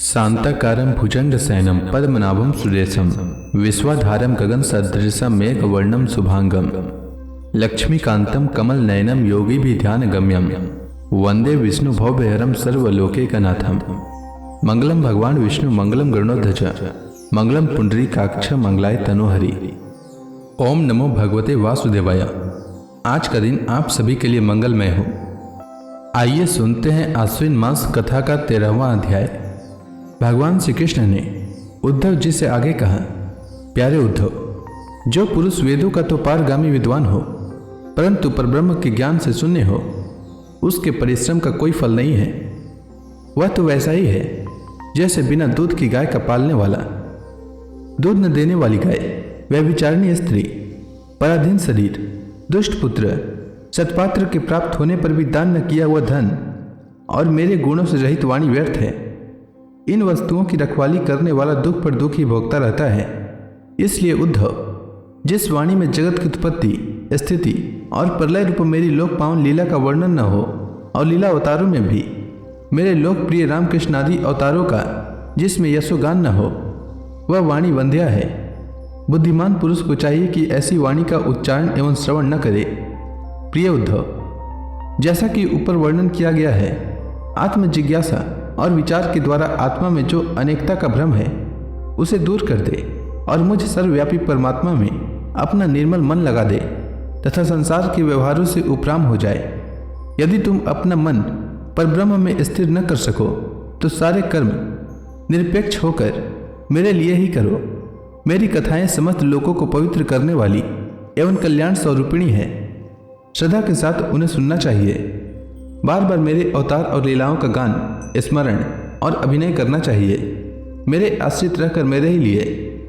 शांताकारं भुजंगशयनं पद्मनाभं सुरेशं विश्वाधारं गगनसदृशं मेघवर्णं शुभांगं लक्ष्मीकान्तं कमलनयनं योगिभिध्यानगम्यं वन्दे विष्णुभवभयहरं सर्वलोकैकनाथं। मंगलम भगवान विष्णु मंगलम गरुड़ध्वज मंगलम पुंडरीकाक्ष मंगलाय तनोहरि। ओम नमो भगवते वासुदेवाय। आज का दिन आप सभी के लिए मंगलमय हो। आइए सुनते हैं आश्विन मास कथा का 13वां अध्याय। भगवान श्री कृष्ण ने उद्धव जी से आगे कहा, प्यारे उद्धव, जो पुरुष वेदों का तो पारगामी विद्वान हो परंतु परब्रह्म के ज्ञान से शून्य हो, उसके परिश्रम का कोई फल नहीं है। वह तो वैसा ही है जैसे बिना दूध की गाय का पालने वाला। दूध न देने वाली गाय, व्यभिचारिणी स्त्री, पराधीन शरीर, दुष्ट पुत्र, सत्पात्र के प्राप्त होने पर भी दान न किया हुआ धन और मेरे गुणों से रहित वाणी व्यर्थ है। इन वस्तुओं की रखवाली करने वाला दुख पर दुख ही भोगता रहता है। इसलिए उद्धव, जिस वाणी में जगत की उत्पत्ति, स्थिति और प्रलय रूप मेरी लोक पावन लीला का वर्णन न हो और लीला अवतारों में भी मेरे लोकप्रिय रामकृष्ण आदि अवतारों का जिसमें यशोगान न हो, वह वाणी वंध्या है। बुद्धिमान पुरुष को चाहिए कि ऐसी वाणी का उच्चारण एवं श्रवण न करे। प्रिय उद्धव, जैसा कि ऊपर वर्णन किया गया है, आत्म जिज्ञासा और विचार के द्वारा आत्मा में जो अनेकता का भ्रम है उसे दूर कर दे और मुझ सर्वव्यापी परमात्मा में अपना निर्मल मन लगा दे तथा संसार के व्यवहारों से उपराम हो जाए। यदि तुम अपना मन परब्रह्म में स्थिर न कर सको तो सारे कर्म निरपेक्ष होकर मेरे लिए ही करो। मेरी कथाएं समस्त लोगों को पवित्र करने वाली एवं कल्याण स्वरूपिणी है। श्रद्धा के साथ उन्हें सुनना चाहिए। बार बार मेरे अवतार और लीलाओं का गान, स्मरण और अभिनय करना चाहिए। मेरे आश्रित रहकर मेरे ही लिए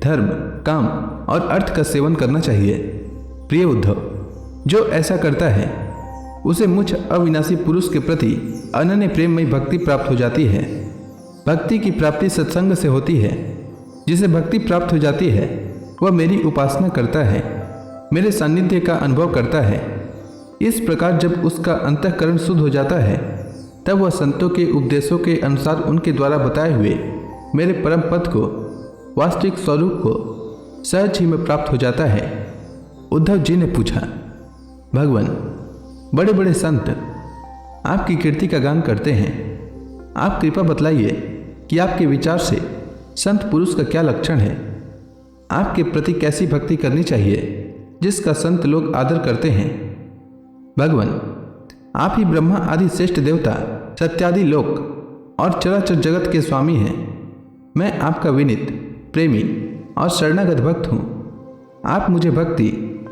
धर्म, काम और अर्थ का सेवन करना चाहिए। प्रिय उद्धव, जो ऐसा करता है उसे मुझ अविनाशी पुरुष के प्रति अनन्य प्रेममयी भक्ति प्राप्त हो जाती है। भक्ति की प्राप्ति सत्संग से होती है। जिसे भक्ति प्राप्त हो जाती है वह मेरी उपासना करता है, मेरे सान्निध्य का अनुभव करता है। इस प्रकार जब उसका अंतःकरण शुद्ध हो जाता है तब वह संतों के उपदेशों के अनुसार उनके द्वारा बताए हुए मेरे परम पद को, वास्तविक स्वरूप को सहज ही में प्राप्त हो जाता है। उद्धव जी ने पूछा, भगवान, बड़े बड़े संत आपकी कीर्ति का गान करते हैं। आप कृपा बतलाइए कि आपके विचार से संत पुरुष का क्या लक्षण है। आपके प्रति कैसी भक्ति करनी चाहिए जिसका संत लोग आदर करते हैं। भगवान, आप ही ब्रह्मा आदि श्रेष्ठ देवता, सत्यादि लोक और चराचर जगत के स्वामी हैं। मैं आपका विनीत, प्रेमी और शरणागत भक्त हूँ। आप मुझे भक्ति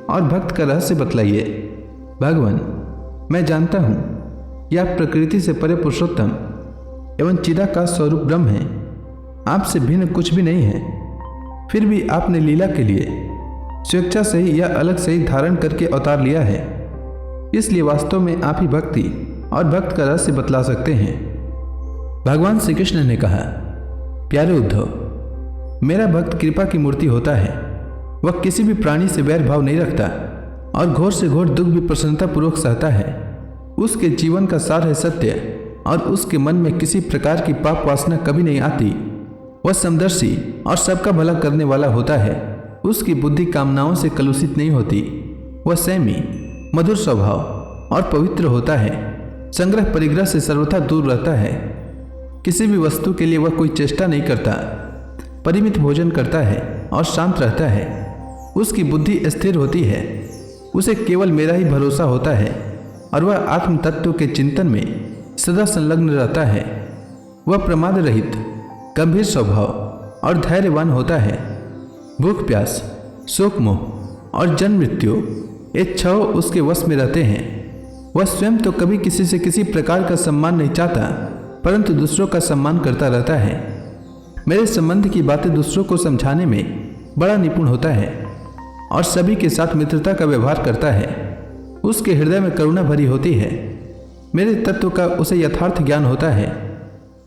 और भक्त का रहस्य बतलाइए। भगवान, मैं जानता हूँ कि आप प्रकृति से परे पुरुषोत्तम एवं चिदाकाश स्वरूप ब्रह्म हैं। आपसे भिन्न कुछ भी नहीं है। फिर भी आपने लीला के लिए स्वेच्छा से ही या अलग से ही धारण करके अवतार लिया है। इसलिए वास्तव में आप ही भक्ति और भक्त का रहस्य बतला सकते हैं। भगवान श्री कृष्ण ने कहा, प्यारे उद्धव, मेरा भक्त कृपा की मूर्ति होता है। वह किसी भी प्राणी से वैर भाव नहीं रखता और घोर से घोर दुख भी प्रसन्नता पूर्वक सहता है। उसके जीवन का सार है सत्य और उसके मन में किसी प्रकार की पाप वासना कभी नहीं आती। वह समदर्शी और सबका भला करने वाला होता है। उसकी बुद्धि कामनाओं से कलुषित नहीं होती। वह संयमी, मधुर स्वभाव और पवित्र होता है। संग्रह परिग्रह से सर्वथा दूर रहता है। किसी भी वस्तु के लिए वह कोई चेष्टा नहीं करता। परिमित भोजन करता है और शांत रहता है। उसकी बुद्धि स्थिर होती है। उसे केवल मेरा ही भरोसा होता है और वह आत्म तत्व के चिंतन में सदा संलग्न रहता है। वह प्रमाद रहित, गंभीर स्वभाव और धैर्यवान होता है। भूख प्यास, शोक मोह और जन्म मृत्यु ये छह उसके वश में रहते हैं। वह स्वयं तो कभी किसी से किसी प्रकार का सम्मान नहीं चाहता परंतु दूसरों का सम्मान करता रहता है। मेरे संबंध की बातें दूसरों को समझाने में बड़ा निपुण होता है और सभी के साथ मित्रता का व्यवहार करता है। उसके हृदय में करुणा भरी होती है। मेरे तत्व का उसे यथार्थ ज्ञान होता है।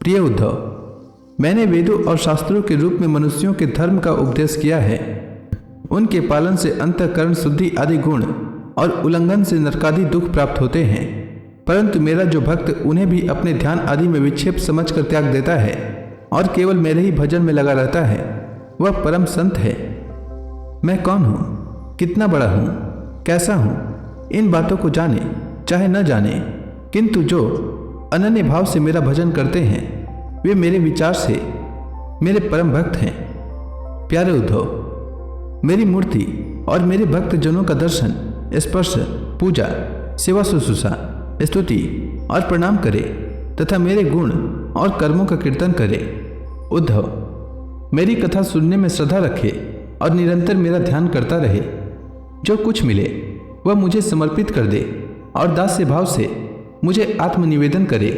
प्रिय उद्धव, मैंने वेदों और शास्त्रों के रूप में मनुष्यों के धर्म का उपदेश किया है। उनके पालन से अंतःकरण शुद्धि आदि गुण और उल्लंघन से नरकादि दुख प्राप्त होते हैं। परंतु मेरा जो भक्त उन्हें भी अपने ध्यान आदि में विक्षेप समझकर त्याग देता है और केवल मेरे ही भजन में लगा रहता है वह परम संत है। मैं कौन हूँ, कितना बड़ा हूँ, कैसा हूँ, इन बातों को जाने चाहे न जाने, किंतु जो अनन्य भाव से मेरा भजन करते हैं वे मेरे विचार से मेरे परम भक्त हैं। प्यारे उद्धव, मेरी मूर्ति और मेरे भक्त जनों का दर्शन, स्पर्श, पूजा, सेवा, शुश्रूषा, स्तुति और प्रणाम करे तथा मेरे गुण और कर्मों का कीर्तन करे। उद्धव, मेरी कथा सुनने में श्रद्धा रखे और निरंतर मेरा ध्यान करता रहे। जो कुछ मिले वह मुझे समर्पित कर दे और दास्य भाव से मुझे आत्मनिवेदन करे।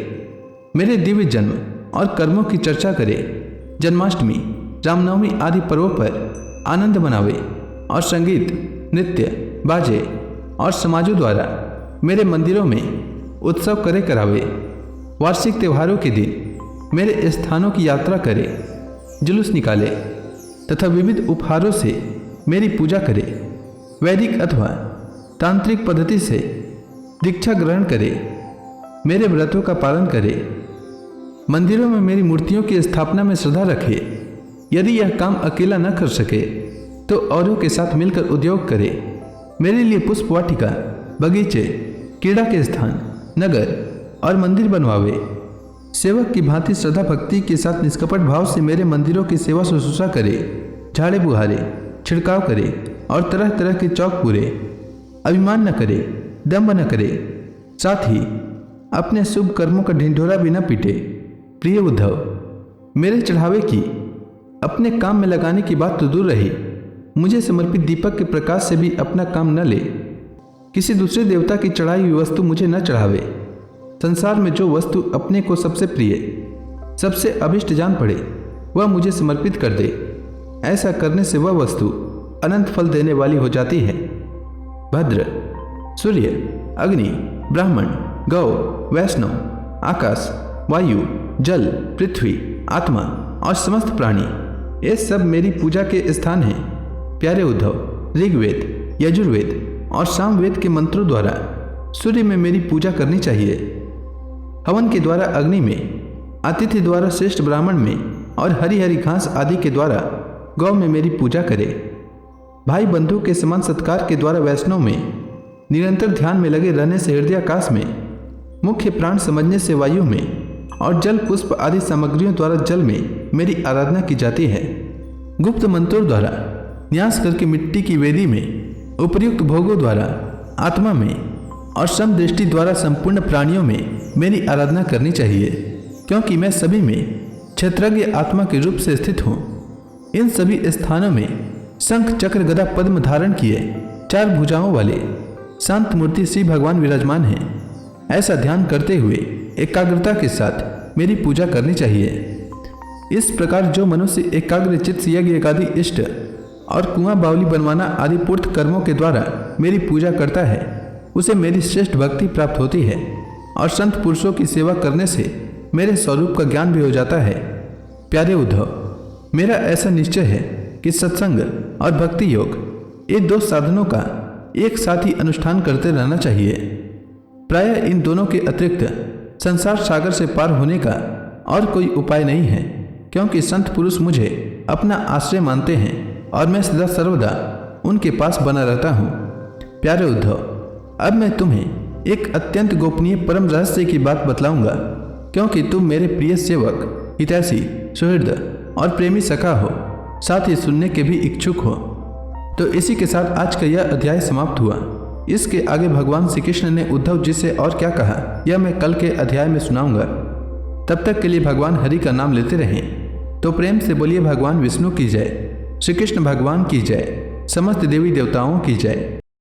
मेरे दिव्य जन्म और कर्मों की चर्चा करे। जन्माष्टमी, रामनवमी आदि पर्वों पर आनंद मनावे और संगीत, नृत्य, बाजे और समाजों द्वारा मेरे मंदिरों में उत्सव करावे। वार्षिक त्योहारों के दिन मेरे स्थानों की यात्रा करे, जुलूस निकाले तथा विविध उपहारों से मेरी पूजा करे। वैदिक अथवा तांत्रिक पद्धति से दीक्षा ग्रहण करे, मेरे व्रतों का पालन करे, मंदिरों में मेरी मूर्तियों की स्थापना में श्रद्धा रखे। यदि यह काम अकेला न कर सके तो औरों के साथ मिलकर उद्योग करे। मेरे लिए पुष्प वाटिका, बगीचे, क्रीड़ा के स्थान, नगर और मंदिर बनवावे। सेवक की भांति श्रद्धा भक्ति के साथ निष्कपट भाव से मेरे मंदिरों की सेवा शुश्रूषा करे, झाड़े बुहारे, छिड़काव करे और तरह तरह के चौक पूरे। अभिमान न करे, दंभ न करे, साथ ही अपने शुभ कर्मों का ढिंढोरा भी न पीटे। प्रिय उद्धव, मेरे चढ़ावे की अपने काम में लगाने की बात तो दूर रही, मुझे समर्पित दीपक के प्रकाश से भी अपना काम न ले। किसी दूसरे देवता की चढ़ाई हुई वस्तु मुझे न चढ़ावे। संसार में जो वस्तु अपने को सबसे प्रिय, सबसे अभिष्ट जान पड़े वह मुझे समर्पित कर दे। ऐसा करने से वह वस्तु अनंत फल देने वाली हो जाती है। भद्र, सूर्य, अग्नि, ब्राह्मण, गौ, वैष्णव, आकाश, वायु, जल, पृथ्वी, आत्मा और समस्त प्राणी, ये सब मेरी पूजा के स्थान हैं। प्यारे उद्धव, ऋग्वेद, यजुर्वेद और सामवेद के मंत्रों द्वारा सूर्य में मेरी पूजा करनी चाहिए। हवन के द्वारा अग्नि में, अतिथि द्वारा श्रेष्ठ ब्राह्मण में और हरी हरी घास आदि के द्वारा गौ में मेरी पूजा करे। भाई बंधु के समान सत्कार के द्वारा वैष्णव में, निरंतर ध्यान में लगे रहने से हृदयाकाश में, मुख्य प्राण समझने से वायु में और जल पुष्प आदि सामग्रियों द्वारा जल में मेरी आराधना की जाती है। गुप्त मंत्रों द्वारा न्यास करके मिट्टी की वेदी में, उपयुक्त भोगों द्वारा आत्मा में और सम दृष्टि द्वारा संपूर्ण प्राणियों में मेरी आराधना करनी चाहिए, क्योंकि मैं सभी में क्षत्रज्ञ आत्मा के रूप से स्थित हूँ। इन सभी स्थानों में शंख, चक्र, गदा, पद्म धारण किए 4 भुजाओं वाले शांत मूर्ति श्री भगवान विराजमान हैं। ऐसा ध्यान करते हुए एकाग्रता के साथ मेरी पूजा करनी चाहिए। इस प्रकार जो मनुष्य एकाग्र चित्त से यज्ञ आदि इष्ट और कुआं बावली बनवाना आदि पूर्त कर्मों के द्वारा मेरी पूजा करता है, उसे मेरी श्रेष्ठ भक्ति प्राप्त होती है और संत पुरुषों की सेवा करने से मेरे स्वरूप का ज्ञान भी हो जाता है। प्यारे उद्धव, मेरा ऐसा निश्चय है कि सत्संग और भक्ति योग, ये 2 साधनों का एक साथ ही अनुष्ठान करते रहना चाहिए। प्रायः इन दोनों के अतिरिक्त संसार सागर से पार होने का और कोई उपाय नहीं है, क्योंकि संत पुरुष मुझे अपना आश्रय मानते हैं और मैं सदा सर्वदा उनके पास बना रहता हूँ। प्यारे उद्धव, अब मैं तुम्हें एक अत्यंत गोपनीय परम रहस्य की बात बतलाऊंगा, क्योंकि तुम मेरे प्रिय सेवक, हितैषी, सुहृद और प्रेमी सखा हो, साथ ही सुनने के भी इच्छुक हो। तो इसी के साथ आज का यह अध्याय समाप्त हुआ। इसके आगे भगवान श्री कृष्ण ने उद्धव जी से और क्या कहा यह मैं कल के अध्याय में सुनाऊंगा। तब तक के लिए भगवान हरि का नाम लेते रहें। तो प्रेम से बोलिए भगवान विष्णु की जय, श्री कृष्ण भगवान की जय, समस्त देवी देवताओं की जय।